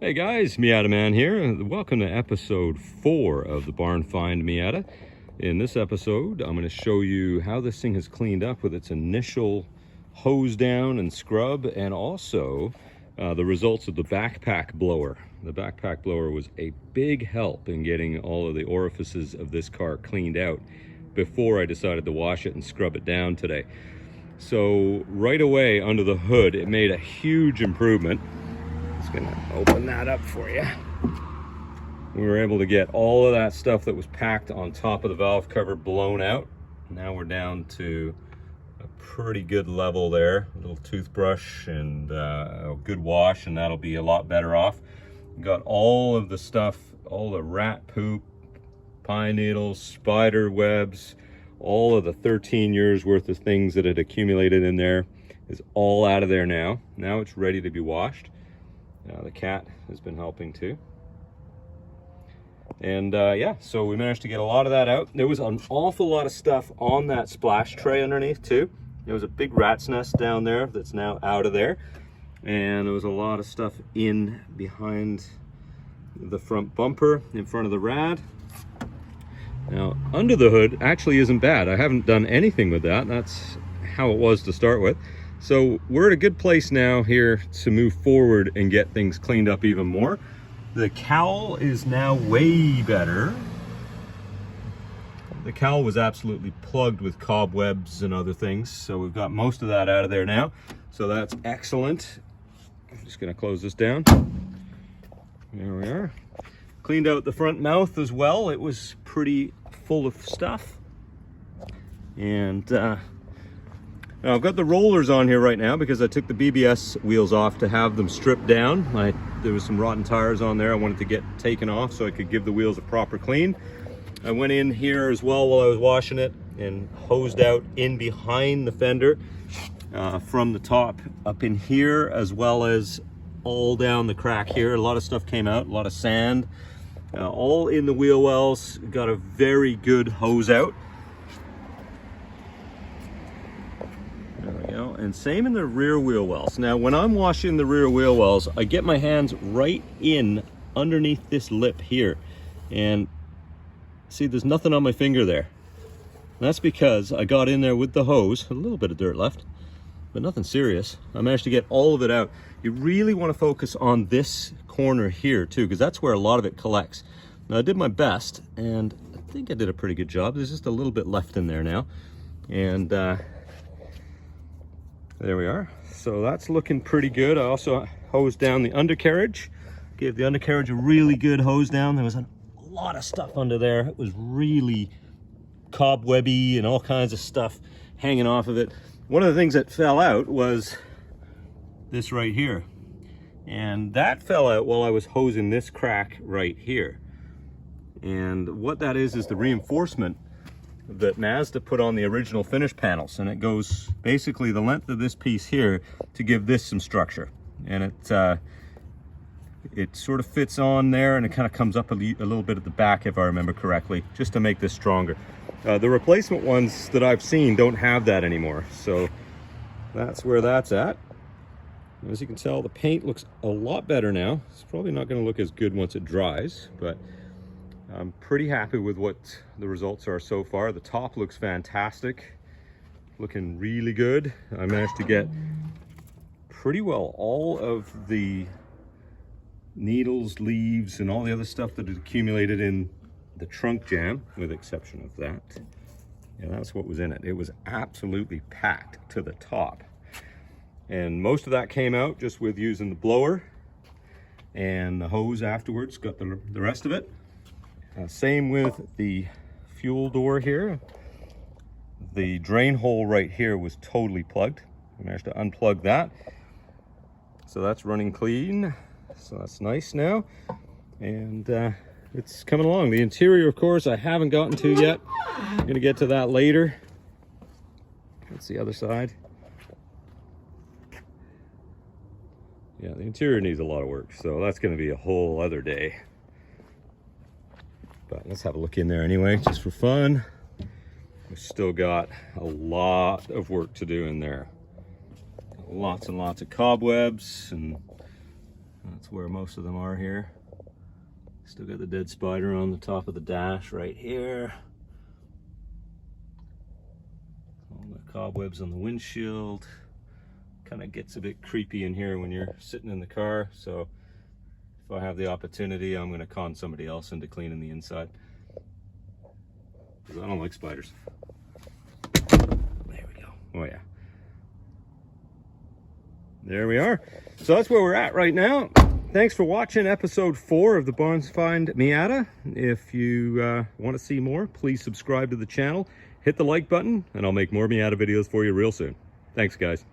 Hey guys, Miata Man here. Welcome to episode 4 of the Barn Find Miata. In this episode, I'm going to show you how this thing has cleaned up with its initial hose down and scrub, and also the results of the backpack blower. The backpack blower was a big help in getting all of the orifices of this car cleaned out before I decided to wash it and scrub it down today. So right away under the hood, it made a huge improvement. Just gonna open that up for you. We were able to get all of that stuff that was packed on top of the valve cover blown out. Now we're down to a pretty good level there. A little toothbrush and a good wash, and that'll be a lot better off. Got all of the stuff, all the rat poop, pine needles, spider webs, all of the 13 years worth of things that had accumulated in there is all out of there now. Now it's ready to be washed. The cat has been helping too. And yeah, so we managed to get a lot of that out. There was an awful lot of stuff on that splash tray underneath too. There was a big rat's nest down there that's now out of there. And there was a lot of stuff in behind the front bumper, in front of the rad. Now, under the hood actually isn't bad. I haven't done anything with that. That's how it was to start with. So we're at a good place now here to move forward and get things cleaned up even more. The cowl is now way better. The cowl was absolutely plugged with cobwebs and other things, so we've got most of that out of there now. So that's excellent. I'm just gonna close this down. There we are. Cleaned out the front mouth as well. It was pretty full of stuff. And now I've got the rollers on here right now because I took the BBS wheels off to have them stripped down. There was some rotten tires on there I wanted to get taken off so I could give the wheels a proper clean. I went in here as well while I was washing it and hosed out in behind the fender from the top up in here, as well as all down the crack here. A lot of stuff came out, a lot of sand, all in the wheel wells. Got a very good hose out. There we go. And same in the rear wheel wells. Now, when I'm washing the rear wheel wells, I get my hands right in underneath this lip here. And see, there's nothing on my finger there. And that's because I got in there with the hose, a little bit of dirt left, but nothing serious. I managed to get all of it out. You really want to focus on this corner here too, because that's where a lot of it collects. Now, I did my best, and I think I did a pretty good job. There's just a little bit left in there now. And there we are. So that's looking pretty good. I also hosed down the undercarriage. Gave the undercarriage a really good hose down. There was a lot of stuff under there. It was really cobwebby and all kinds of stuff hanging off of it. One of the things that fell out was this right here. And that fell out while I was hosing this crack right here. And what that is the reinforcement that Mazda put on the original finish panels, and it goes basically the length of this piece here to give this some structure. And it sort of fits on there, and it kind of comes up a little bit at the back, if I remember correctly, just to make this stronger. The replacement ones that I've seen don't have that anymore, so that's where that's at. As you can tell, the paint looks a lot better now. It's probably not going to look as good once it dries, but I'm pretty happy with what the results are so far. The top looks fantastic, looking really good. I managed to get pretty well all of the needles, leaves, and all the other stuff that had accumulated in the trunk jam, with the exception of that. Yeah, that's what was in it. It was absolutely packed to the top. And most of that came out just with using the blower and the hose afterwards. Got the rest of it. Same with the fuel door here. The drain hole right here was totally plugged. I managed to unplug that. So that's running clean. So that's nice now. And it's coming along. The interior, of course, I haven't gotten to yet. I'm going to get to that later. That's the other side. Yeah, the interior needs a lot of work, so that's going to be a whole other day. But let's have a look in there anyway, just for fun. We've still got a lot of work to do in there. Lots and lots of cobwebs and That's where most of them are here. Still got the dead spider on the top of the dash right here. All the cobwebs on the windshield. Kind of gets a bit creepy in here when you're sitting in the car, so if I have the opportunity, I'm going to con somebody else into cleaning the inside, because I don't like spiders. There we go. Oh yeah. There we are. So that's where we're at right now. Thanks for watching episode 4 of the Barnes Find Miata. If you want to see more, please subscribe to the channel, hit the like button, and I'll make more Miata videos for you real soon. Thanks, guys.